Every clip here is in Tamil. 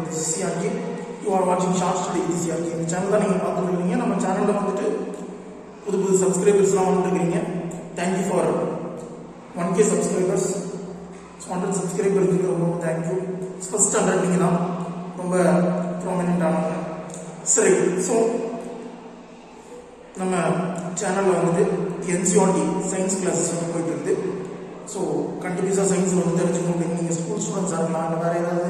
with CRK. You are watching Short Study with CRK. இந்த சேனல் தான் நீங்கள் பார்த்துருக்கீங்க. நம்ம சேனலில் வந்துட்டு புது புது சப்ஸ்கிரைபர்ஸ்லாம் வந்துருக்கிறீங்க. Thank you for 1K subscribers. 100 சப்ஸ்கிரைபருக்கு ரொம்ப தேங்க்யூ. ஃபர்ஸ்ட் 100 நீங்கள் தான் ரொம்ப ப்ராமினென்ட்டானவங்க. சரி, ஸோ நம்ம சேனலில் வந்துட்டு NCERT சயின்ஸ் கிளாஸஸ் வந்து போயிட்டு இருக்குது. ஸோ கண்டினியூஸாக சயின்ஸ் வந்து தெரிஞ்சுக்கணும் அப்படின்னு நீங்கள் ஸ்கூல் ஸ்டூடெண்ட்ஸாக இருக்கலாம், இல்லை வேறு ஏதாவது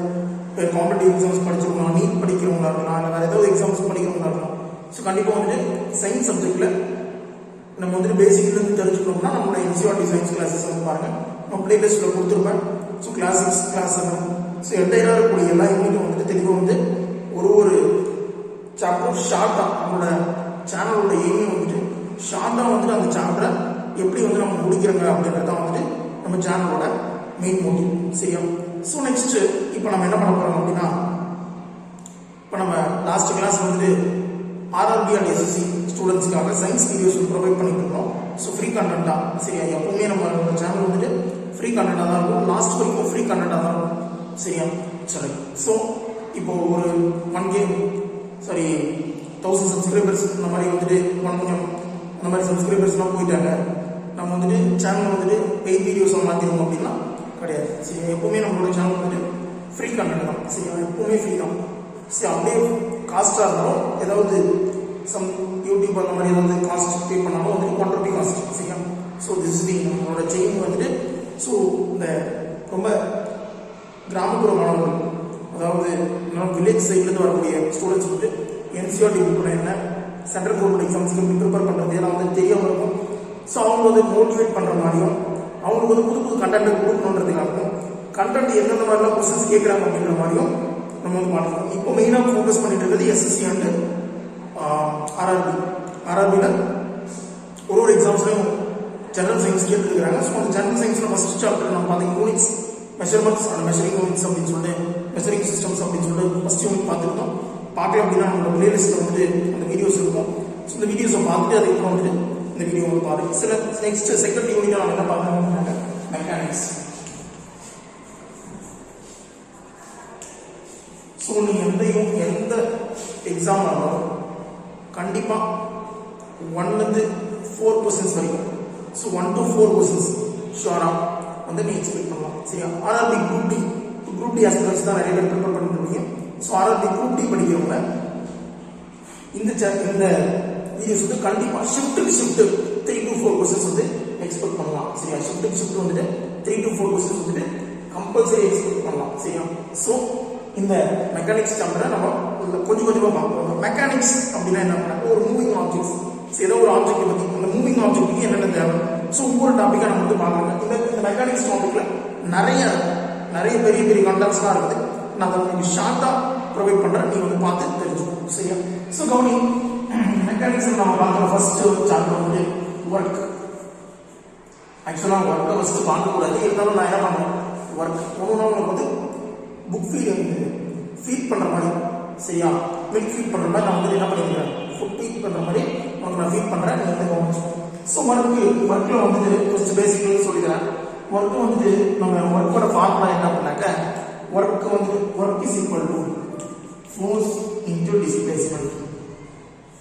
காம்படிட்டிவ் எக்ஸாம்ஸ் படிச்சிருக்கலாம், நீட் படிக்கிறவங்களா இருக்கலாம், இல்லை வேறு ஏதாவது எக்ஸாம்ஸ் படிக்கிறவங்களா இருக்கலாம். ஸோ கண்டிப்பாக வந்துட்டு சயின்ஸ் சப்ஜெக்டில் நம்ம வந்துட்டு பேசிக்லேருந்து தெரிஞ்சுக்கணும்னா நம்மளோட NCERT சயின்ஸ் கிளாஸஸ் வந்து பாருங்கள். நம்ம பிளேலிஸ்ட்டில் கொடுத்துருப்பேன். ஸோ கிளாஸ் 6, கிளாஸ் 7, ஸோ என்டையராக இருக்கக்கூடிய எல்லா யூனிட்டும் வந்துட்டு தெளிவாக வந்து ஒரு சாப்டர் ஷார்ட்டாக நம்மளோட சேனலோட எய்மே வந்துட்டு ஷார்ட்டாக வந்துட்டு அந்த சாப்டரை எப்படி வந்து நம்ம முடிக்கிறோங்க அப்படின்றத வந்துட்டு நம்ம சேனலோட மெயின் மோட்டிவ். சரியா? ஸோ நெக்ஸ்ட் இப்போ நம்ம என்ன பண்ண போறோம் அப்படின்னா, இப்போ நம்ம லாஸ்ட் கிளாஸ் வந்துட்டு RRB அண்ட் SSC ஸ்டூடெண்ட்ஸ்க்காக சயின்ஸ் வீடியோஸ் ப்ரொவைட் பண்ணிட்டு இருக்கோம். ஸோ ஃப்ரீ கண்டென்ட்டா. சரியா? எப்பவுமே நம்ம சேனல் வந்துட்டு ஃப்ரீ கண்டென்ட்டாக தான் இருக்கும். லாஸ்ட் வரைக்கும் ஃப்ரீ கண்டென்ட்டாக தான் இருக்கும். சரியா? சரி, ஸோ இப்போ ஒரு 1K 1000 சப்ஸ்கிரைபர்ஸ் இந்த மாதிரி வந்துட்டு 1 million அந்த மாதிரி சப்ஸ்கிரைபர்ஸ்லாம் போயிட்டாங்க. நம்ம வந்துட்டு சேனல் வந்துட்டு பெய்ட் வீடியோஸாக மாற்றிடுவோம் அப்படின்னா கிடையாது. சரி, எப்பவுமே நம்மளோட சேனல் வந்துட்டு ஃப்ரீ கண்டென்ட் தான். சரியா? எப்பவுமே ஃப்ரீ தான். சரி, அப்படியே காஸ்ட்டாக இருந்தாலும் ஏதாவது சம் யூடியூப் அந்த மாதிரி ஏதாவது காஸ்ட் பே பண்ணாலும் வந்துட்டு ₹1 காஸ்ட். சரியா? ஸோ திஸ் தி நம்மளோட செயின் வந்துட்டு ஸோ இந்த ரொம்ப கிராமப்புற மாணவர்கள், அதாவது வில்லேஜ் சைட்லேருந்து வரக்கூடிய ஸ்டூடெண்ட்ஸ் வந்துட்டு NCERT புக்கில் என்ன சென்ட்ரல் கவர்மெண்ட் எக்ஸாம்ஸ்க்கு எப்படி ப்ரிப்பேர் பண்ணுறது எல்லாம் வந்து தெரியாமல் இருக்கும். ஸோ அவங்க வந்து மோட்டிவேட் பண்ணுற மாதிரியும் அவங்களுக்கு வந்து புது புது கண்டென்ட் கொடுக்கணுன்றதுக்காகவும் கண்டென்ட் எந்தெந்த மாதிரிலாம் கொஸ்டின்ஸ் கேட்குறாங்க அப்படின்ற மாதிரியும் நம்ம வந்து பார்க்கலாம். இப்போ மெயினாக ஃபோக்கஸ் பண்ணிட்டு இருக்கிறது SSC அண்ட் RRBயில் ஒரு எக்ஸாம்ஸ்லையும் ஜெனரல் சயின்ஸ் கேட்டுருக்காங்க. ஸோ அந்த ஜெனரல் சயின்ஸில் ஃபர்ஸ்ட் சாப்டர் நம்ம பார்த்தீங்க units measurements and measuring units அப்படின்னு சொல்லிட்டு மெஷரிங் சிஸ்டம்ஸ் அப்படின்னு சொல்லிட்டு ஃபர்ஸ்ட் யூனிட் பார்த்துருக்கோம். பார்க்கலாம் அப்படின்னா நம்மளோட பிளேலிஸ்ட்டில் வந்துட்டு அந்த வீடியோஸ் இருக்கும். ஸோ இந்த வீடியோஸை பார்த்துட்டு அதுக்கப்புறம் வந்துட்டு இந்த வீடியோ வந்து பாருங்க. சில நெக்ஸ்ட் செகண்ட் யூனிட் நம்ம என்ன பார்க்கணும், மெக்கானிக்ஸ். ஸோ நீங்கள் எந்த எக்ஸாம் ஆனாலும் கண்டிப்பாக 1 to 4 கொஸ்டின்ஸ் வரைக்கும், ஸோ 1 to 4 கொஸ்டின்ஸ் ஷுவராக வந்து நீ எக்ஸ்பெக்ட் பண்ணலாம். சரியா? RRB குரூப் டி ஆஸ்பிரன்ஸ் தான் நிறைய பேர் ப்ரிப்பேர் பண்ணிட்டு இருக்கீங்க. ஸோ RRB குரூப் டி படிக்கிறவங்க இந்த வீடியோஸ் வந்து கண்டிப்பாக ஷிஃப்ட்டுக்கு ஷிஃப்ட் 3 to 4 கொஸ்டின்ஸ் வந்து எக்ஸ்பெக்ட் பண்ணலாம். சரியா? ஷிஃப்ட்டுக்கு ஷிஃப்ட் வந்துட்டு 3 to 4 கொஸ்டின்ஸ் வந்துட்டு கம்பல்சரி எக்ஸ்பெக்ட் பண்ணலாம். சரியா? ஸோ இந்த மெக்கானிக்ஸ் சாப்டரை நம்ம கொஞ்சம் கொஞ்சமாக பார்ப்போம். மெக்கானிக்ஸ் அப்படின்னா என்ன பண்ணாங்க, ஒரு மூவிங் ஆப்ஜெக்ட்ஸ், ஏதோ ஒரு ஆப்ஜெக்ட் பற்றி அந்த மூவிங் ஆப்ஜெக்ட்டுக்கு என்னென்ன தேவை, ஸோ ஒவ்வொரு டாப்பிக்காக நம்ம வந்து பார்க்கணும். இந்த மெக்கானிக்ஸ் டாப்பிக்கில் நிறைய பெரிய பெரிய கண்டென்ட்ஸ்லாம் இருக்குது. நான் அதை உங்களுக்கு ஷார்ட்டாக ப்ரொவைட் பண்ணுறேன், நீங்கள் வந்து பார்த்து தெரிஞ்சுக்கணும். சரியா? ஸோ கவனி, மெக்கானிக்ஸ் நம்ம பார்க்குற ஃபர்ஸ்ட் சாப்டர் வந்து ஒர்க். ஆக்சுவலாக ஒர்க்கை ஃபஸ்ட்டு பார்க்கக்கூடாது, இருந்தாலும் நான் என்ன பண்ணுறேன், ஒர்க் ஒன்று உங்களுக்கு வந்து புக் ஃபீட் பண்ணுற மாதிரி. சரியா? மில்க் ஃபீட் பண்ணுற மாதிரி நான் வந்து என்ன பண்ணிக்கிறேன், ஃபுட் ஃபீட் பண்ணுற மாதிரி உங்களுக்கு நான் ஃபீட் பண்ணுறேன். நீங்கள் வந்து கவனிச்சு. ஸோ ஒர்க்கில் வந்துட்டு ஃபஸ்ட்டு பேசிக்கலி சொல்லிக்கிறேன். ஒர்க்கு வந்துட்டு நம்ம ஒர்க்கோட ஃபார்முலா என்ன பண்ணாக்க, ஒர்க் வந்து work is equal to force into displacement.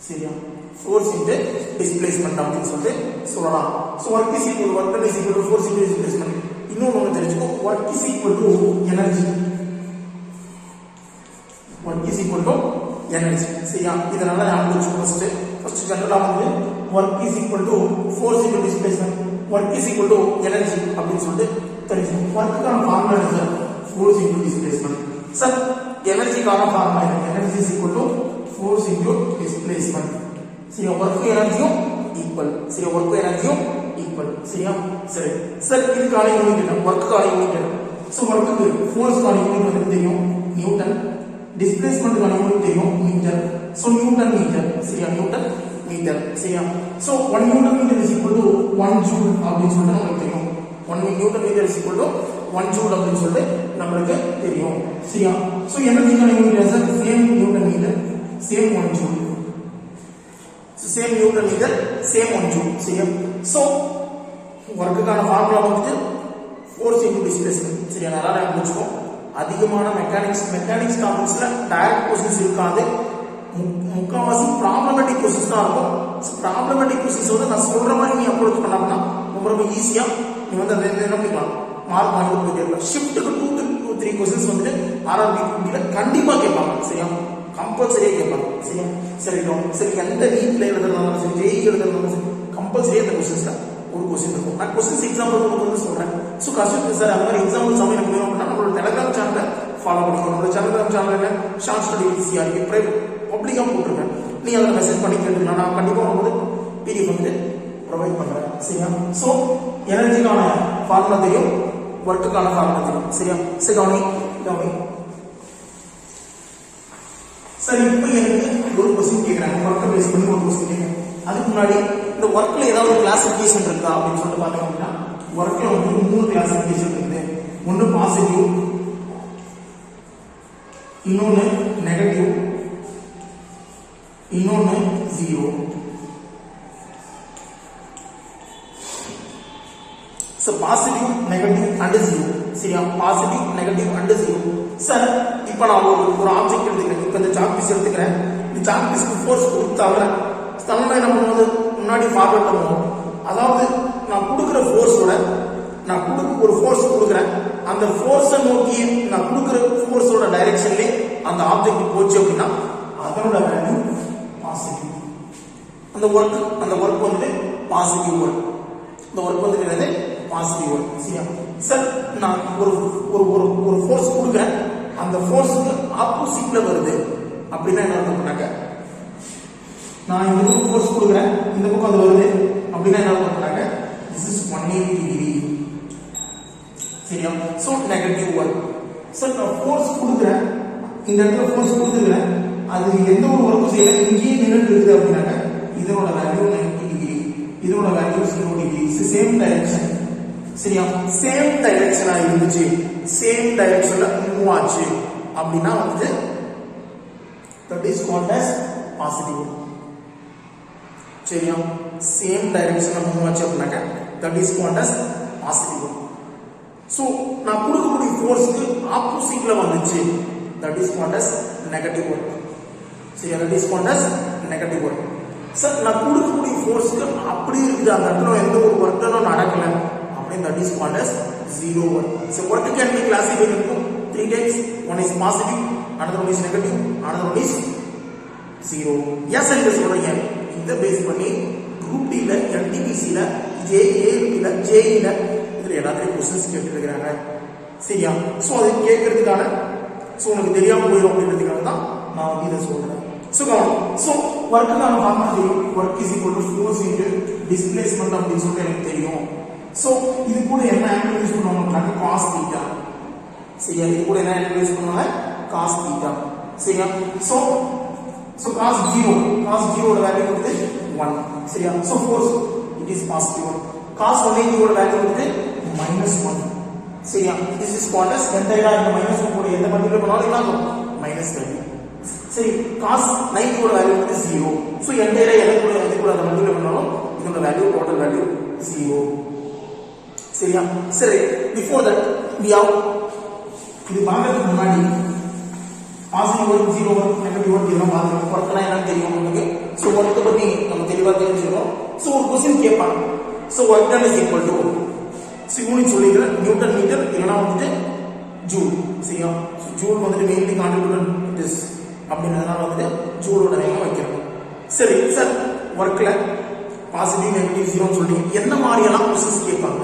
சரியா? ஃபோர்ஸ் இன்டு டிஸ்பிளேஸ்மெண்ட் அப்படின்னு சொல்லிட்டு சொல்லலாம். So work is equal to force into displacement. இன்னொன்று ஒன்று தெரிஞ்சுக்கோ, work is equal to energy. Work is equal to energy. சரியா? இதனால ஞாபகம் ஃபர்ஸ்ட் ஜெனரலாக வந்து work is equal to force into displacement, work is equal to energy அப்படின்னு சொல்லிட்டு தெரிஞ்சுக்கணும். ஒர்க்குக்கான ஃபார்முலா என்ன sir, force into displacement. Sir எனர்ஜிக்கான ஃபார்முலா என்ன, energy is equal to force into displacement. சரியா? ஒர்க்கு எனர்ஜியும் ஈக்குவல். சரியா? ஒர்க்கு எனர்ஜியும் ஈக்குவல். சரியா? சரி சார், இதுக்கான யூனிட் என்ன, ஒர்க்குக்கான யூனிட் என்ன. ஸோ ஒர்க்குக்கு ஃபோர்ஸ்க்கான யூனிட் வந்து தெரியும், நியூட்டன். டிஸ்பிளேஸ்மெண்ட்டுக்கான யூனிட் தெரியும், மீட்டர். So newton metre. சரியா? Newton metre. சரியா? So 1 newton metre is equal to 1 joule அப்படின்னு சொல்லிட்டு நம்மளுக்கு தெரியும். 1 newton metre is equal to 1 joule அப்படின்னு சொல்லிட்டு நம்மளுக்கு தெரியும். சரியா? ஸோ எனர்ஜிக்கான unit sir, same newton metre, same 1 joule. Same newton metre, same 1 joule. சரியா? ஸோ ஒர்க்குக்கான ஃபார்முலா வந்துட்டு ஃபோர்ஸ் இன்டு டிஸ்பிளேஸ்மெண்ட். சரியா? நல்லா ஞாபகம் வச்சுக்கோ. அதிகமான மெக்கானிக்ஸ் டாபிக்ஸ்ல டைரக்ட் கொஸ்டின்ஸ் இருக்காது. முக்கால்வாசி ப்ராப்ளமேட்டிக் கொஸ்டின்ஸ் தான் இருக்கும். ப்ராப்ளமேட்டிக் கொஸ்டின்ஸ் வந்து நான் சொல்ற மாதிரி நீ அப்ரோச் பண்ணாங்கன்னா ரொம்ப ஈஸியா நீ வந்து அதை என்ன பண்ணிக்கலாம், மார்க் வாங்கி போயிட்டே இருக்கலாம். ஷிஃப்ட்டுக்கு 2 to 3 கொஸ்டின்ஸ் வந்துட்டு ஆர்ஆர்பி குட்டியில கண்டிப்பா கேட்பாங்க. சரியா, கம்பல்சரியா கேட்பாங்க. சரியா, சரி எந்த நீட்ல எழுதுறதுனாலும் சரி, ஜேஇ எழுதுறதுனாலும் சரி, கம்பல்சரியா இந்த கொஸ்டின்ஸ்ல ஒரு கொஸ்டின் இருக்கும். நான் கொஸ்டின்ஸ் எக்ஸாம்பிள் வந்து சொல்றேன். ஸோ கஷ்டம் சார் அந்த மாதிரி எக்ஸாம்பிள் சமயம் எனக்கு வேணும் அப்படின்னா நம்மளோட டெலிகிராம் சேனலை ஃபாலோ பண்ணிக்கணும். நம்மளோட Telegram channel short study CRP private பப்ளிக்காக போட்டிருக்கேன். நீ அதில் மெசேஜ் பண்ணி கேட்டுக்கலாம். நான் கண்டிப்பாக வந்து பிடிஎஃப் வந்து ப்ரொவைட் பண்றேன். சரியா, ஸோ எனர்ஜிக்கான ஃபார்முலா தெரியும், ஒர்க்குக்கான ஃபார்முலா தெரியும். சரியா, சரி கவனி. சரி, இப்போ எனக்கு ஒரு கொஸ்டின் கேட்குறாங்க, ஒர்க்கை பேஸ் பண்ணி ஒரு கொஸ்டின் கேட்குறேன். அதுக்கு முன்னாடி இந்த ஒர்க்ல ஏதாவது ஒரு கிளாசிபிகேஷன் இருக்கா அப்படின்னு சொல்லிட்டு பார்த்தோம் அப்படின்னா ஒர்க்ல வந்து 3 கிளாசிபிகேஷன் இருக்குது. ஒன்று பாசிட்டிவ், இன்னொன்று நெகட்டிவ், இன்னொன்று 0. So positive, negative and 0. சரியா, பாசிட்டிவ், நெகட்டிவ் அண்ட் 0. சார் இப்போ நான் ஒரு ஆப்ஜெக்ட் எடுத்துக்கிறேன். இப்போ இந்த சாக் பீஸ் எடுத்துக்கிறேன். இந்த சாக் பீஸ்க்கு ஃபோர்ஸ் கொடுத்தாங்க ஸ்தலனை என்ன பண்ணுவது, முன்னாடி ஃபார்வர்ட் பண்ணுவோம். அதாவது நான் கொடுக்குற ஃபோர்ஸோட ஒரு ஃபோர்ஸ் கொடுக்குறேன். அந்த ஃபோர்ஸை நோக்கி நான் கொடுக்குற ஃபோர்ஸோட டைரக்ஷன்லேயே அந்த ஆப்ஜெக்ட் போச்சு அப்படின்னா அதனோட வேல்யூ பாசிட்டிவ். அந்த ஒர்க் வந்துட்டு பாசிட்டிவ் ஒர்க். இந்த ஒர்க் வந்துட்டு பாசிட்டிவ் ஒர்க். சரியா சார், நான் ஒரு ஃபோர்ஸ் கொடுக்குறேன். அந்த ஃபோர்ஸுக்கு ஆப்போசிட்ல வருது அப்படின்னா என்ன அர்த்தம் பண்ணாங்க, நான் இந்த பக்கம் ஃபோர்ஸ் கொடுக்குறேன், இந்த பக்கம் அது வருது அப்படின்னா என்ன அர்த்தம் பண்ணாங்க, this is 180 degree. சரியா, ஸோ நெகட்டிவ் ஒர்க். சார் நான் ஃபோர்ஸ் கொடுக்குறேன், இந்த இடத்துல ஃபோர்ஸ் கொடுத்துக்கிறேன், அது எந்த ஒரு ஒர்க்கும் செய்யல, இங்கேயே நின்றுட்டு இருக்குது அப்படின்னாக்க இதனோட வேல்யூ 90 டிகிரி, இதனோட வேல்யூ 0 டிகிரி. Same direction. சரியா, சேம் டைரக்ஷனா இருந்துச்சு, சேம் டைரக்ஷன்ல மூவ் ஆச்சு அப்படின்னா வந்து that is called as positive. சரியா, சேம் டைரக்ஷன்ல மூவ் ஆச்சு அப்படின்னாக்க that is called as positive. So நான் கொடுக்கக்கூடிய ஃபோர்ஸ்க்கு ஆப்போசிட்ல வந்துச்சு, that is called as negative work. சரியா, that is called as negative work. Sir நான் கொடுக்கக்கூடிய ஃபோர்ஸ்க்கு அப்படியே இருக்குது, அந்த இடத்துல எந்த ஒரு ஒர்க்கும் நடக்கல அப்படின்னு that is called as zero work. So work can be classified into 3 types. One is positive, another one is negative, another one is zero. Yes sir, இத சொல்றீங்க. இத பேஸ் பண்ணி group D ல, NTPC ல, JAP ல, JE ல இதுல எல்லாத்தையும் क्वेश्चंस கேட்டு இருக்காங்க. சரியா, சோ அது கேக்குறதுக்கான சோ உங்களுக்கு தெரியாம போயிடும் அப்படின்றதுக்காக தான் நான் வந்து இத சொல்றேன். So so work நான் ஃபார்முலா தெரியும், work is equal to force into displacement அப்படின்னு சொல்லிட்டு எனக்கு தெரியும். So இது கூட என்ன ஆங்கிள் யூஸ் பண்ணுவாங்க, cos theta. சரியா, இது கூட என்ன ஆங்கிள் யூஸ் பண்ணுவாங்க, cos theta. சரியா, so cos 0 ஓட வேல்யூ வந்து 1. சரியா, so force it is positive 1. cos 180 ஓட வேல்யூ வந்து -1. சரியா, this is called as என்டையரா இந்த -1 கூட எந்த மல்டிப்ளை பண்ணாலும் என்ன ஆகும், -30. சரி, cos 90 ஓட வேல்யூ வந்து 0. சோ என்டையரா எது கூட அந்த மல்டிப்ளை பண்ணாலும் இதோட வேல்யூ டோட்டல் வேல்யூ 0. சரியா, சரி, before that we have இது பார்க்கிறதுக்கு முன்னாடி positive work, zero work, negative work இதெல்லாம் பார்த்துக்கணும். ஒர்க்னா என்னன்னு தெரியும் உங்களுக்கு. ஸோ ஒர்க்கை பற்றி நம்ம தெளிவாக தெரிஞ்சுக்கணும். ஸோ ஒரு கொஸ்டின் கேட்பாங்க. So work done is equal to unit சொல்லிக்கிறேன், நியூட்டன் மீட்டர் இல்லைனா வந்துட்டு ஜூல். சரியா, ஜூல் வந்துட்டு மெயின்லி கான்ட்ரிபியூட்டட் இஸ் அப்படின்றதுனால வந்துட்டு ஜூலோட நேம் வைக்கிறோம். சரி சார், ஒர்க்கில் பாசிட்டிவ் நெகட்டிவ் ஜீரோன்னு சொல்லி எந்த மாதிரியெல்லாம் கொஸ்டின்ஸ் கேட்பாங்க.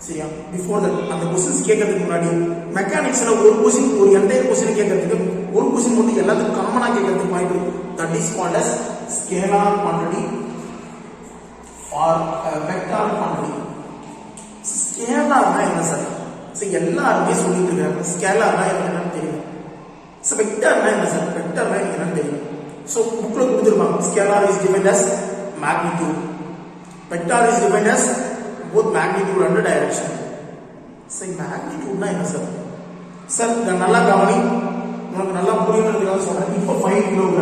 சரியா, பிஃபோர் தட் அந்த கொஸ்டின்ஸ் கேட்கறதுக்கு முன்னாடி மெக்கானிக்ஸ்ல ஒரு கொஸ்டின், ஒரு என்டையர் கொஸ்டின் கேட்கறதுக்கு ஒரு கொஸ்டின் மட்டும் எல்லாத்துக்கும் காமனா கேட்கறதுக்கு வாய்ப்பு இருக்கு. That is called as scalar quantity or vector quantity. ஸ்கேலார்னா என்ன சார்? சோ எல்லாருமே சொல்லிட்டு இருக்காங்க ஸ்கேலார்னா என்னன்னு தெரியும். சோ வெக்டர்னா என்ன சார்? வெக்டர்னா என்னன்னு தெரியும். சோ புக்ல கொடுத்திருப்பாங்க scalar is defined as magnitude, vector is defined as both magnitude and direction. So magnitude na enna sir? Sir நான் நல்லா கவனி, உங்களுக்கு நல்லா புரியணும்ன்றதுக்காக சொல்றேன். இப்போ 5 kg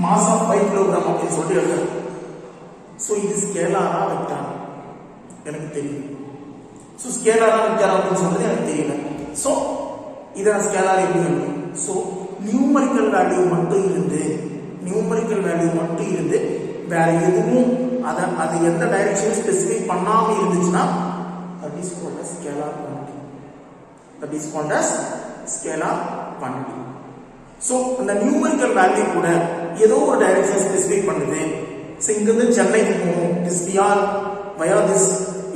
mass of 5 kg அப்படி சொல்லி எழுதுறேன். So இது ஸ்கேலாரா வெக்டாரா எனக்கு தெரியும். ஸோ ஸ்கேலாரா வெக்டாரா அப்படின்னு சொல்றது எனக்கு தெரியல. ஸோ இதை ஸ்கேலார் எப்படி இருக்கும்? ஸோ நியூமரிக்கல் வேல்யூ மட்டும் இருந்து வேற எதுவும் அது எந்த டைரக்ஷன் ஸ்பெசிஃபை பண்ணாம இருந்துச்சுன்னா that is called as scalar quantity. So அந்த நியூமரிக்கல் வேல்யூ கூட ஏதோ ஒரு டைரக்ஷன் ஸ்பெசிஃபை பண்ணுது. ஸோ இங்கிருந்து சென்னைக்கு போகும், திஸ் விஆர் வயா திஸ்.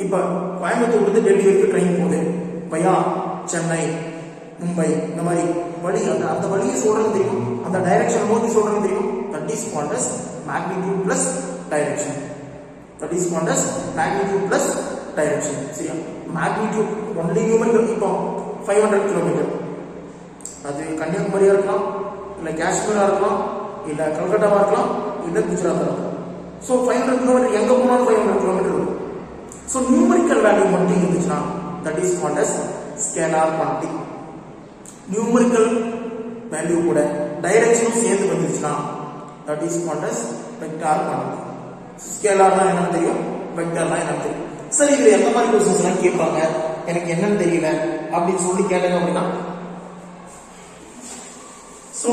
இப்போ கோயம்புத்தூர்லேருந்து டெல்லி வரைக்கும் ட்ரெயின் போகுது, வயா சென்னை மும்பை, இந்த மாதிரி வழி அந்த வழியை சொல்றது தெரியும், அந்த டைரக்ஷன் நோக்கி சொல்றது தெரியும். That is called as magnitude plus direction. சரியா? Magnitude only numerical. இப்போ 500 கிலோமீட்டர், அது கன்னியாகுமரியா இருக்கலாம், இல்லை காஷ்மீரா இருக்கலாம், இல்லை கல்கட்டாவா இருக்கலாம், இல்லை குஜராத்தா இருக்கலாம். ஸோ 500 கிலோமீட்டர் எங்க போனாலும் 500 கிலோமீட்டர் இருக்கும். ஸோ நியூமரிக்கல் வேல்யூ மட்டும் இருந்துச்சுன்னா that is called as scalar quantity. Numerical value கூட டைரக்ஷனும் சேர்ந்து வந்துச்சுன்னா that is called as vector quantity. ஸ்கேலார்னா என்னன்னு தெரியும், வெக்டார்னா என்னன்னு தெரியும். சரி, இதுல எந்த மாதிரி கொஸ்டின்ஸ் எல்லாம் கேட்பாங்க, எனக்கு என்னன்னு தெரியல அப்படின்னு சொல்லி கேட்டாங்க அப்படின்னா, ஸோ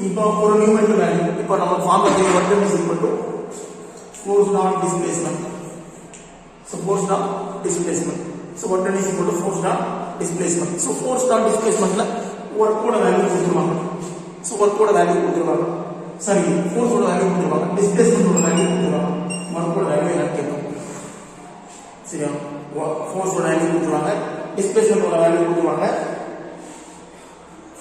இப்போ ஒரு நியூமரிக்கல் வேல்யூ, இப்போ நம்ம ஃபார்முலா தெரியும், work is equal to force dot displacement. So force dot displacement, so work is equal to force dot displacement. So force dot டிஸ்பிளேஸ்மெண்ட்ல ஒர்க்கோட வேல்யூ கொடுத்துருவாங்க. ஸோ ஒர்க்கோட வேல்யூ கொடுத்துருவாங்க, சரி ஃபோர்ஸோட வேல்யூ கொடுத்துருவாங்க, டிஸ்பிளேஸ்மெண்டோட வேல்யூ கொடுத்துருவாங்க, ஒர்க்கோட வேல்யூ என்னன்னு கேட்கும். சரியா? ஃபோர்ஸோட வேல்யூ கொடுத்துருவாங்க, டிஸ்பிளேஸ்மெண்டோட வேல்யூ கொடுத்துருவாங்க,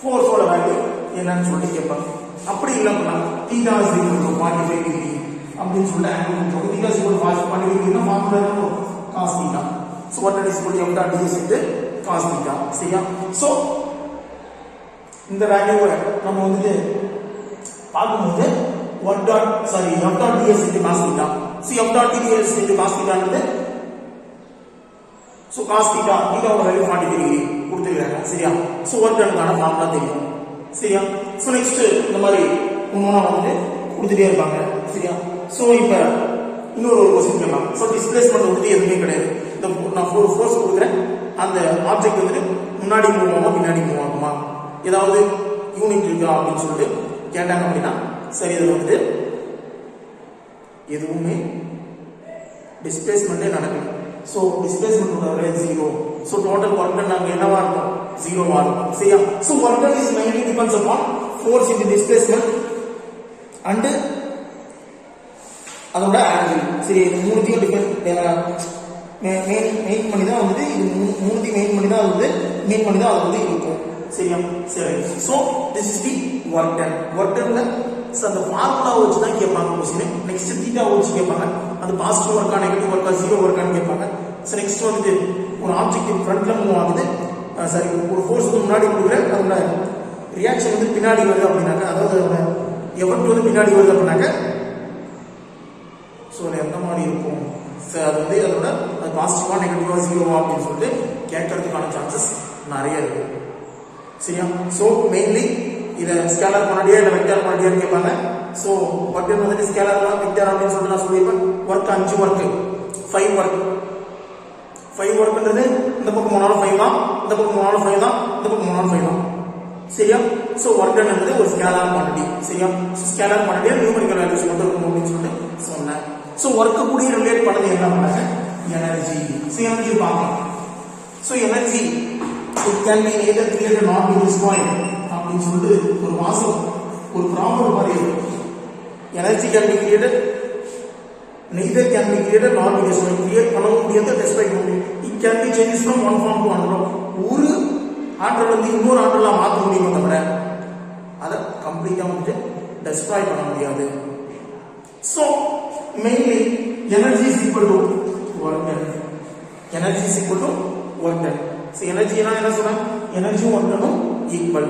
ஃபோர்ஸோட வேல்யூ என்னன்னு சொல்லி கேட்பாங்க. அப்படி இல்லைன்னா theta is equal to 45 degree அப்படின்னு சொல்லிட்டு ஆங்கிள் கொடுத்துருவாங்க. தீட்டா இஸ் ஈக்குவல் டு 45 டிகிரினா ஃபார்முலா என்ன? Cos theta. So what is equal to f dot ds into cos theta. சரியா? ஸோ இந்த வேல்யூவை நம்ம வந்துட்டு பார்க்கும்போது f dot ds into cos theta. f dot ds into cos தீட்டான்றது, ஸோ காஸ் தீட்டா தீட்டாவோட வேல்யூ 45 டிகிரி கொடுத்துருக்காங்க. சரியா? ஸோ ஒர்க் டனுக்கான ஃபார்முலா தெரியும். சரியா? ஸோ நெக்ஸ்ட் இந்த மாதிரி ஒன்னொன்னா வந்துட்டு கொடுத்துட்டே இருப்பாங்க. சரியா? ஸோ இப்போ இன்னொரு கொஸ்டின் கேட்கலாம். ஸோ டிஸ்பிளேஸ்மெண்ட் வந்துட்டு எதுவுமே கிடையாது. இந்த நான் ஃபோர்ஸ் கொடுக்குறேன், அந்த ஆப்ஜெக்ட் வந்துட்டு முன்னாடி மூவ் ஆகுமா பின்னாடி மூவ் ஆகுமா, ஏதாவது யூனிட் இருக்கா அப்படின்னு சொல்லிட்டு கேட்டாங்க அப்படின்னா, சரி இதில் வந்துட்டு எதுவுமே டிஸ்பிளேஸ்மெண்ட்டே நடக்குது. So displacement rate 0. So total work done நாங்கள் என்னவா இருக்கும்? 0வா இருக்கும். சரியா? So work done is mainly depends upon force into displacement and அதோட ஆங்கிள். சரி, இது மூணுத்தையும் மெயின் பண்ணி தான் வந்துட்டு, இது மூணுத்தையும் மெயின் பண்ணி தான் அது வந்து இருக்கும். சரியா? சரி, so this is the work done. Work டன்ல அந்த ஃபார்முலா வச்சு தான் கேட்பாங்க கொஸ்டின். நெக்ஸ்ட் தீட்டா வச்சு கேட்பாங்க, அது பாசிட்டிவ் ஒர்க்கா நெகட்டிவ் ஒர்க்கா ஜீரோ ஒர்க்கான்னு கேட்பாங்க. ஸோ நெக்ஸ்ட் வந்துட்டு ஒரு ஆப்ஜெக்ட் ஃப்ரண்ட்ல மூவ் ஆகுது, சரி ஒரு ஃபோர்ஸுக்கு முன்னாடி கொடுக்குறேன், அதோட ரியாக்ஷன் வந்து பின்னாடி வருது அப்படின்னாக்க, அதாவது அதோட எஃபெக்ட் வந்து பின்னாடி வருது அப்படின்னாக்க, ஸோ எந்த மாதிரி இருக்கும், அது வந்து அதோட பாசிட்டிவா நெகட்டிவா ஜீரோவா அப்படின்னு சொல்லிட்டு கேட்கறதுக்கான சான்சஸ் நிறைய இருக்கு. சரியா? ஸோ மெயின்லி இதை ஸ்கேலர் குவான்டிட்டியா இல்லை வெக்டார் குவான்டிட்டியான்னு கேட்பாங்க. ஸோ ஒர்க் வந்துட்டு ஸ்கேலர் வெக்டார் அப்படின்னு சொல்லிட்டு நான் சொல்லியிருப்பேன். ஒர்க் 5 ஒர்க் 5 ஒர்க்ன்றது இந்த பக்கம் போனாலும் 5 தான், இந்த பக்கம் போனாலும் 5 தான், இந்த பக்கம் போனாலும் 5 தான். சரியா? ஸோ ஒர்க் டன் ஒரு ஸ்கேலார் குவான்டிட்டி. சரியா? ஸ்கேலார் குவான்டிட்டியா நியூமரிக்கல் வேல்யூஸ் மட்டும் இருக்கும் அப்படின்னு சொல்லிட்டு சொன்னேன். ஸோ ஒர்க்கு கூட ரிலேட் பண்ணது என்ன பண்ணாங்க? எனர்ஜி. ஸோ எனர்ஜி பார்க்கலாம். So energy it can be either created or not be destroyed அப்படின்னு சொல்லிட்டு ஒரு வாசம், ஒரு ப்ராப்ளம் மாதிரி இருக்கு. Energy can be created, neither can be created nor be destroyed. Create பண்ணவும் முடியாது, டெஸ்ட்ராய் பண்ண முடியாது. it can be changed from one form to another. ஒரு ஆற்றல் வந்து இன்னொரு ஆற்றலா மாற்ற முடியுமே தவிர அதை கம்ப்ளீட்டா வந்துட்டு டெஸ்ட்ராய் பண்ண முடியாது. So mainly energy is equal to work done. Energy is equal to work done. So எனர்ஜினா என்ன சொன்னேன்? எனர்ஜியும் ஒர்க் டனும் ஈக்குவல்.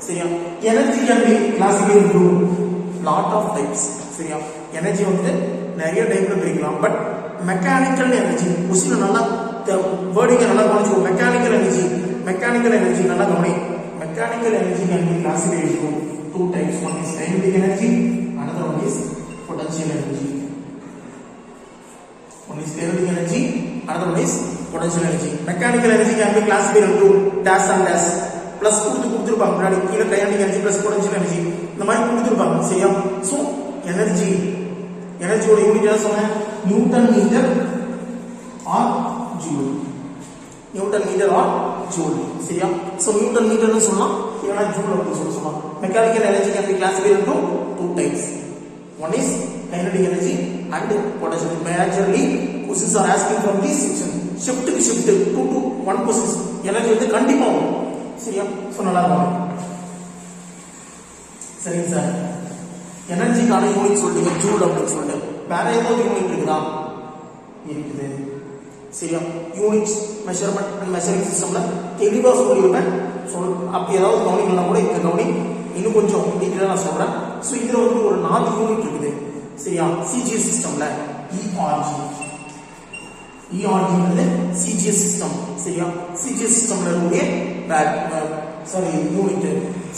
சரியா? Energy can be classified into lot of types. சரியா? எனர்ஜி வந்து நிறைய டைப்ல பிரிக்கலாம். பட் மெக்கானிக்கல் எனர்ஜி கொஸ்டின் நல்லா வேர்டிங்க நல்லா கவனிச்சுக்கோ. மெக்கானிக்கல் எனர்ஜி நல்லா கவனி. Mechanical energy can be classified into 2 types. One is kinetic energy, another one is potential energy. One is kinetic energy, another one is potential energy. Mechanical energy can be classified into dash and dash. Plus கொடுத்துருப்பாங்க முன்னாடி கீழே kinetic energy plus potential energy இந்த மாதிரி கொடுத்துருப்பாங்க சரியா. ஸோ எனர்ஜியோட யூனிட் என்ன சொன்னேன், newton metre or joule. Newton metre or joule சரியா. ஸோ நியூட்டன் மீட்டர்னு சொல்லலாம், இல்லைனா ஜூல் அப்படின்னு சொல்லலாம். Mechanical energy can be classified into two types. One is kinetic energy and potential. Majorly questions are asking from this section. Shift to one questions energy வந்து கண்டிப்பா வரும் சரியா. ஸோ நல்லா இருக்கும். சரிங்க சார், எனர்ஜிக்கான யூனிட் சொல்லிட்டீங்க ஜூல் அப்படின்னு சொல்லிட்டு, வேற ஏதாவது யூனிட் இருக்குதா? இருக்குது சரியா. யூனிட்ஸ் மெஷர்மெண்ட் அண்ட் மெஷரிங் சிஸ்டம்ல தெளிவா சொல்லியிருப்பேன். அப்படி ஏதாவது கவனிக்கலாம் கூட இந்த கவனி இன்னும் கொஞ்சம் டீட்டெயிலாக நான் சொல்றேன். ஸோ இதுல வந்து ஒரு 4 யூனிட் இருக்குது சரியா. சிஜிஎஸ் சிஸ்டம்ல இஆர்ஜிங்கிறது சிஜிஎஸ் சிஸ்டம் சரியா. சிஜிஎஸ் சிஸ்டம்ல இருக்கக்கூடிய யூனிட்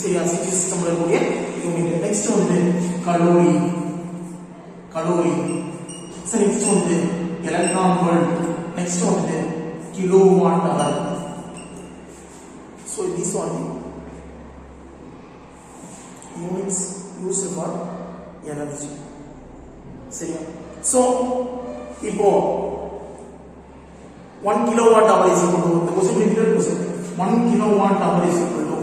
சரியா. சிஜிஎஸ் சிஸ்டம்ல இருக்கக்கூடிய யூனிட். நெக்ஸ்ட் வந்து கலோரி. சரி, நெக்ஸ்ட் வந்து எலக்ட்ரான் வோல்ட். நெக்ஸ்ட் வந்து kilowatt hour. So these are the units used for energy சரியா. So இப்போ 1 kilowatt hour is equal to, the question repeated question, 1 kilowatt hour is equal to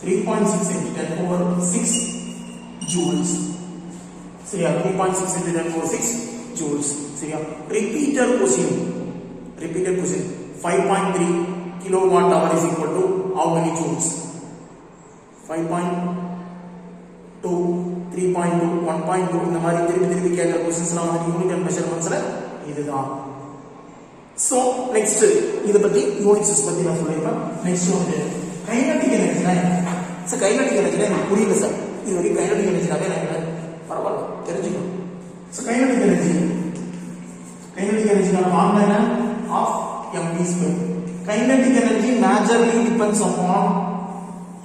3.6 into 10 power 6 joules சரியா. 3.6 into 10 power 6 joules சரியா. repeated question 5.3 kilowatt hour is equal to how many joules? 5.2 3.2 1.2 இந்த மாதிரி திருப்பி கேட்கிற क्वेश्चंसலாம் வந்து யூனிட் அண்ட் மெஷர்மென்ட்ஸ்ல இதுதான். சோ நெக்ஸ்ட் இத பத்தி யூனிட்ஸ் பத்தி நான் சொல்லிருக்கேன். நெக்ஸ்ட் வந்து கைனடிக் எனர்ஜினா சார். கைனடிக் எனர்ஜினா எனக்கு புரியல சார். இது வரைக்கும் கைனடிக் எனர்ஜினாவே எனக்கு பரவாயில்ல தெரிஞ்சுக்கணும். சோ கைனடிக் எனர்ஜிக்கான ஃபார்முலா என்ன? Half mv². Kinetic energy majorly depends upon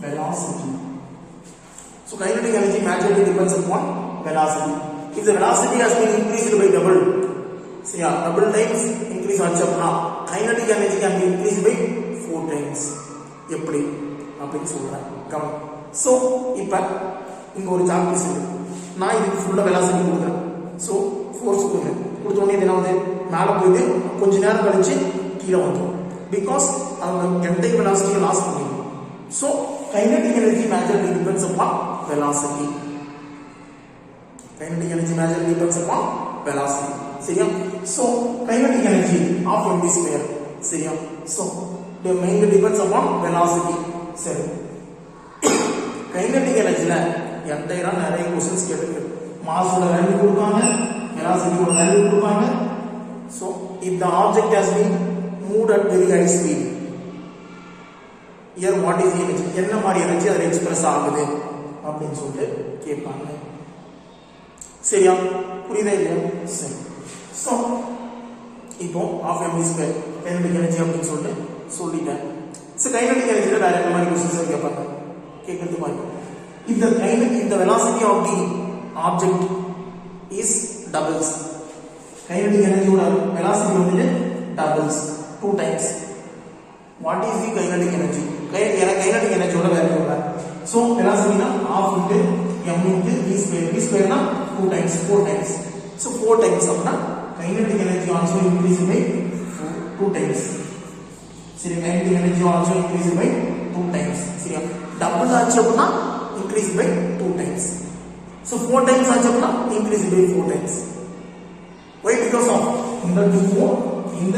velocity. So kinetic energy majorly depends upon velocity. If the velocity has been increased by double, say double times increase ஆச்சுனா kinetic energy can be increased by 4 times. எப்படி அப்படின்னு சொல்றேன் கவனம். சோ இப்போ இங்க ஒரு சார்ட் பீஸ் இருக்கு, நான் இதுக்கு ஃபுல்லா velocity கொடுக்குறேன். சோ ஃபோர்ஸ் கொடுக்குறேன். கொடுத்த உடனே என்ன வந்து மேலே போயிட்டு கொஞ்ச நேரம் கழிச்சு கீழே வந்துடும். Because our entire velocity loss பண்ணிடும். So kinetic energy majorly depends upon velocity. Kinetic energy majorly depends upon velocity. சரியா. So kinetic energy of mv². சரியா. So the mainly depends upon velocity. சரி, kinetic energyல என்டையரா நிறைய क्वेश्चंस கேட்டிருக்கு. மாஸோட வேல்யூ கொடுப்பாங்க, velocityயோட வேல்யூ கொடுப்பாங்க. So if the object has been moved at very high speed, here what is the energy? என்ன மாதிரி எனர்ஜி அதில் எக்ஸ்பிரஸ் ஆகுது அப்படின்னு சொல்லிட்டு கேட்பாங்க. சரியா, புரியுதா இல்லையா? சரி. ஸோ இப்போ ஆஃப் mv² கைனடிக் எனர்ஜி அப்படின்னு சொல்லிட்டு சொல்லிட்டேன். ஸோ கைனடிக் எனர்ஜியில் வேற என்ன மாதிரி கொஸ்டின்ஸ் கேட்பாங்க கேட்கறது மாதிரி. இந்த velocity of the object is doubles. Kinetic எனர்ஜியோட velocity வந்து doubles 2 times. What is the kinetic energy? Kinetic energy ஓட வேல்யூ என்ன? So velocity na half into m into v². na 2 times 4 times. So 4 times apna kinetic energy also increase by 2 times. சரி, kinetic energy also increase by 2 times. சரியா, double ஆச்சு apna increase by 2 times. So 4 times ஆச்சு apna increase by 4 times. Why? Because of இந்த 2 4 இந்த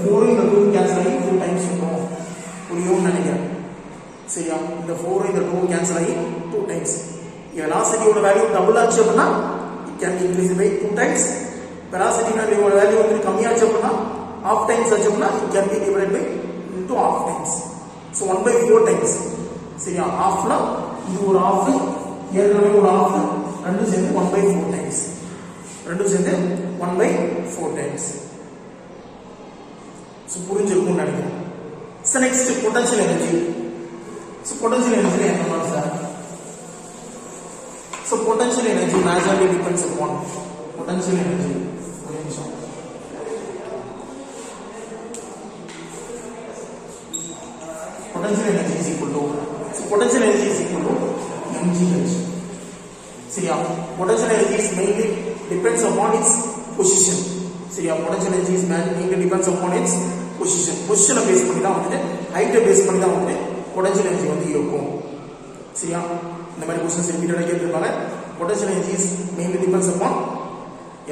4 இந்த 2 கேன்சல் ஆகி 2 டைம்ஸ் இருக்கும். புரியும்னு நினைக்கிறேன். சரியா, இந்த 4 இந்த 2 கேன்சல் ஆகி 2 டைம்ஸ். வெலாசிட்டியோட வேல்யூ டபுள் ஆச்சு அப்படின்னா it can be increase by 2 times. வெலாசிட்டியோட வேல்யூ வந்து கம்மியாச்சு அப்படின்னா half டைம்ஸ் ஆச்சு அப்படின்னா it can be divided by into half times. So 1/4 times. சரியா, ஹாஃப்ல இது ஒரு ஹாஃப், ஏற்கனவே ஒரு ஹாஃப், ரெண்டும் சேர்ந்து 1/4 டைம்ஸ். ரெண்டும் சேர்ந்து 1/4 டைம்ஸ். ஸோ புரிஞ்சிருக்கும்னு நினைக்கிறேன். So next potential energy. So potential energy என்ன மாதிரி sir? So potential energy majorly depends upon potential energy. ஒரு நிமிஷம். equal to, so potential energy is equal to mgh. சரியா? potential energy is mainly depends upon its position. சரியா? potential energy is mainly depends upon its position. பொசிஷனை பேஸ் பண்ணி தான் வந்து ஹைட்டை பேஸ் பண்ணி தான் வந்து potential energy வந்து இருக்கும். சரியா? இந்த மாதிரி क्वेश्चंस ரிப்பீட்டடா கேட்டிருப்பாங்க. potential energy is mainly depends upon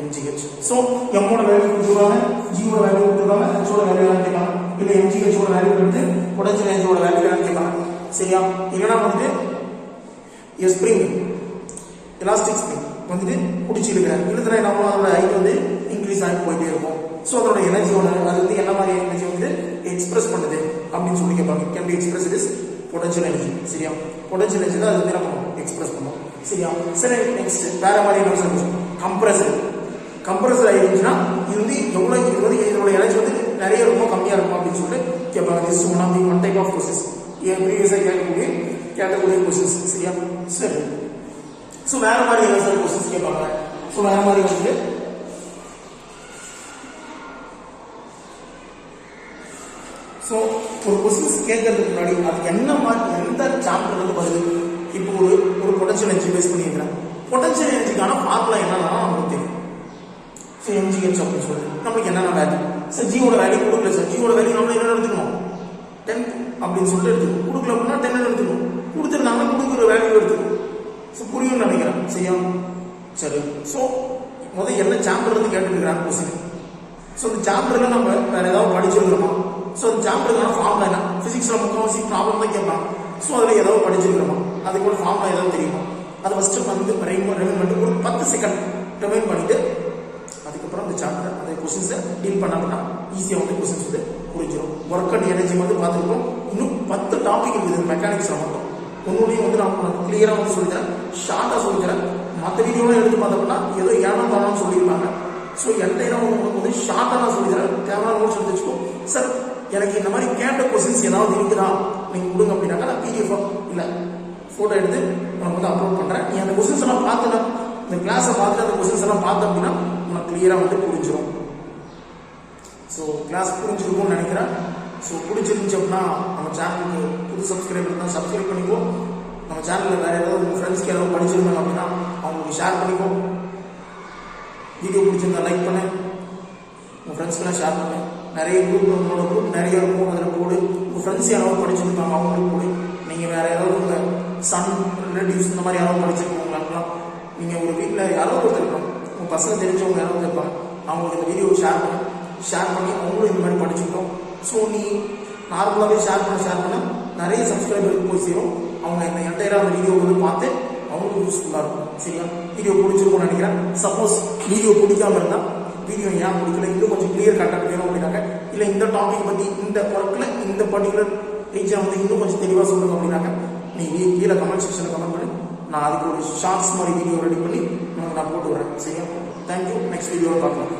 mgh. so m ஓட வேல்யூ கொடுத்துருவாங்க, g ஓட வேல்யூ கொடுத்துருவாங்க, h ஓட வேல்யூ என்ன கேட்பாங்க, இல்ல mgh ஓட வேல்யூ எடுத்து potential energy ஓட வேல்யூ என்ன கேட்பாங்க. சரியா? இல்லனா வந்து ஸ்ப்ரிங் எலாஸ்டிக் ஸ்ப்ரிங் வந்து பிடிச்சி இழுக்கிறேன், இழுத்துனா என்ன ஆகும், அதோட ஹைட் வந்து இன்க்ரீஸ் ஆகி போயிட்டே இருக்கும். ஸோ அதோட எனர்ஜியோட அது வந்து என்ன மாதிரி எனர்ஜி வந்து எக்ஸ்பிரஸ் பண்ணுது அப்படின்னு சொல்லி கேட்பாங்க. Can be express is potential energy. சரியா? பொட்டன்ஷியல் எனர்ஜி தான் அது வந்து நம்ம எக்ஸ்பிரஸ் பண்ணுவோம். சரியா? சரி, நெக்ஸ்ட் வேற மாதிரி என்ன சொல்லுவோம், கம்ப்ரஸர். கம்ப்ரஸர் ஆகிடுச்சுன்னா இது வந்து எவ்வளோ, இது வந்து இதோட எனர்ஜி வந்து நிறைய ரொம்ப கம்மியாக இருக்கும் அப்படின்னு சொல்லிட்டு கேட்பாங்க. This one of the one type of process ப்ரீவியஸாக கேட்கக்கூடிய ப்ரோசஸ். சரியா? சரி, ஸோ வேற மாதிரி என்ன சார் ப்ரோசஸ் கேட்பாங்க. ஸோ வேற மாதிரி வந்து ஸோ ஒரு கொஸ்டின்ஸ் கேட்கறதுக்கு முன்னாடி அது என்ன மாதிரி எந்த சாப்டர் வந்து வருது. இப்போ ஒரு பொட்டன்ஷியல் எனர்ஜி பேஸ் பண்ணியிருக்கிறேன். பொட்டன்ஷியல் எனர்ஜிக்கான ஃபார்முலா என்னன்னா நமக்கு தெரியும். ஸோ mgh அப்படின்னு சொல்லுது நம்மளுக்கு என்னென்ன வேல்யூ. சார் ஜியோட வேல்யூ கொடுக்கல, சார் ஜியோட வேல்யூ நம்ம என்ன எடுத்துக்கணும், 10 அப்படின்னு சொல்லிட்டு எடுத்துக்கணும். கொடுக்கல அப்படின்னா 10 எடுத்துக்கணும். கொடுத்துருந்தாங்கன்னா கொடுக்குற வேல்யூ எடுத்துக்கணும். ஸோ புரியும்னு நினைக்கிறேன். சரியா? சரி, ஸோ முதல் என்ன சாப்டர் வந்து கேட்டுருக்கிறாங்க கொஸ்டின். ஸோ இந்த சாப்டர்ல நம்ம வேற ஏதாவது படிச்சிருக்கிறோமா. ஸோ அந்த சாப்டருக்கான ஃபார்முலா என்ன, பிசிக்ஸ்ல முக்கால்வாசி ப்ராப்ளம் தான் கேட்பாங்க. ஸோ அதில் ஏதாவது படிச்சிருக்கிறோமா, அதுக்கு ஒரு ஃபார்முலா ஏதாவது தெரியுமா, அதை ஃபர்ஸ்ட் வந்து ரிமைண்ட் பண்ணிட்டு ஒரு 10 செகண்ட் ரிமைண்ட் பண்ணிட்டு அதுக்கப்புறம் அந்த சாப்டர் அந்த கொஸ்டின்ஸை டீல் பண்ணாங்கன்னா ஈஸியாக வந்து கொஸ்டின்ஸ் வந்து புரிஞ்சிடும். ஒர்க் அண்ட் எனர்ஜி வந்து பார்த்துருக்கோம். இன்னும் 10 டாபிக் இருக்குது மெக்கானிக்ஸில் மட்டும். ஒன்றுடையும் வந்து நான் உங்களுக்கு கிளியராக வந்து சொல்லித்தரேன், ஷார்ட்டாக சொல்லித்தரேன். மற்ற வீடியோலாம் எடுத்து பார்த்தோம்னா ஏதோ ஏனோ தானோன்னு சொல்லியிருப்பாங்க. ஸோ என்டையராக உங்களுக்கு வந்து ஷார்ட்டாக நான் சொல்லித்தரேன். தேவையான நோட்ஸ் எடுத்து வச்சுக்கோ. சார் எனக்கு இந்த மாதிரி கேட்ட கொஸ்டின்ஸ் ஏதாவது இருக்குதா நீங்கள் கொடுங்க அப்படின்னாக்கா நான் பிடிஎஃப் இல்லை ஃபோட்டோ எடுத்து உனக்கு வந்து அப்லோட் பண்ணுறேன். நீ அந்த கொஸ்டின்ஸ் எல்லாம் பார்த்துனா, இந்த கிளாஸை பார்த்துட்டு அந்த கொஸ்டின்ஸ் எல்லாம் பார்த்து அப்படின்னா உனக்கு கிளியராக வந்து புரிஞ்சிடும். ஸோ கிளாஸ் புரிஞ்சிருக்கும்னு நினைக்கிறேன். ஸோ பிடிச்சிருந்துச்சு அப்படின்னா நம்ம சேனலுக்கு புது சப்ஸ்கிரைபர் தான் சப்ஸ்கிரைப் பண்ணிக்கோ. நம்ம சேனலில் வேறு ஏதாவது உங்கள் ஃப்ரெண்ட்ஸ்க்கு ஏதாவது படிச்சிருந்தாங்க அப்படின்னா அவங்களுக்கு ஷேர் பண்ணிக்கோ. வீடியோ பிடிச்சிருந்தா லைக் பண்ணு, உங்கள் ஃப்ரெண்ட்ஸ்க்கெல்லாம் ஷேர் பண்ணு. நிறைய குரூப், உங்களோட குரூப் நிறைய இருக்கும், அதில் போடு. உங்கள் ஃப்ரெண்ட்ஸ் யாராவது படிச்சிருப்பாங்க அவங்களுக்கு போடு. நீங்கள் வேறு யாராவது உங்கள் சன் ரிலேட்டிவ்ஸ் இந்த மாதிரி யாராவது படிச்சிருக்கவங்களாம் நீங்கள் ஒரு வீட்டில் யாராவது ஒருத்தர் இருக்கணும், உங்கள் பசங்க தெரிஞ்சவங்க யாராவது இருப்பாங்க, அவங்களுக்கு இந்த வீடியோ ஷேர் பண்ணி அவங்களும் இந்த மாதிரி படிச்சுக்கிட்டோம். ஸோ நீ நார்மலாகவே ஷேர் பண்ண நிறைய சப்ஸ்கிரைபருக்கு போய் சேரும். அவங்க இந்த என்டையராக அந்த வீடியோ வந்து பார்த்து அவங்களுக்கு யூஸ்ஃபுல்லாக இருக்கும். சரியா? வீடியோ பிடிச்சிருக்கும்னு நினைக்கிறேன். சப்போஸ் வீடியோ பிடிக்காம இருந்தால் வீடியோ ஏன் பிடிக்கல, இன்னும் கொஞ்சம் கிளியர் கண்டென்ட் வேணும் அப்படின்னாக்க, இல்லை இந்த டாபிக் பற்றி இந்த ஒர்க்கில் இந்த பர்டிகுலர் ரீஜன் வந்து இன்னும் கொஞ்சம் தெளிவாக சொல்லுங்க அப்படின்னாக்க நீ கீழே கமெண்ட் செக்ஷனில் கமெண்ட் பண்ணி நான் அதுக்கு ஒரு ஷார்ட்ஸ் மாதிரி வீடியோ ரெடி பண்ணி நான் போட்டு வரேன். சரியா? தேங்க்யூ. நெக்ஸ்ட் வீடியோவில் பார்க்கலாம்.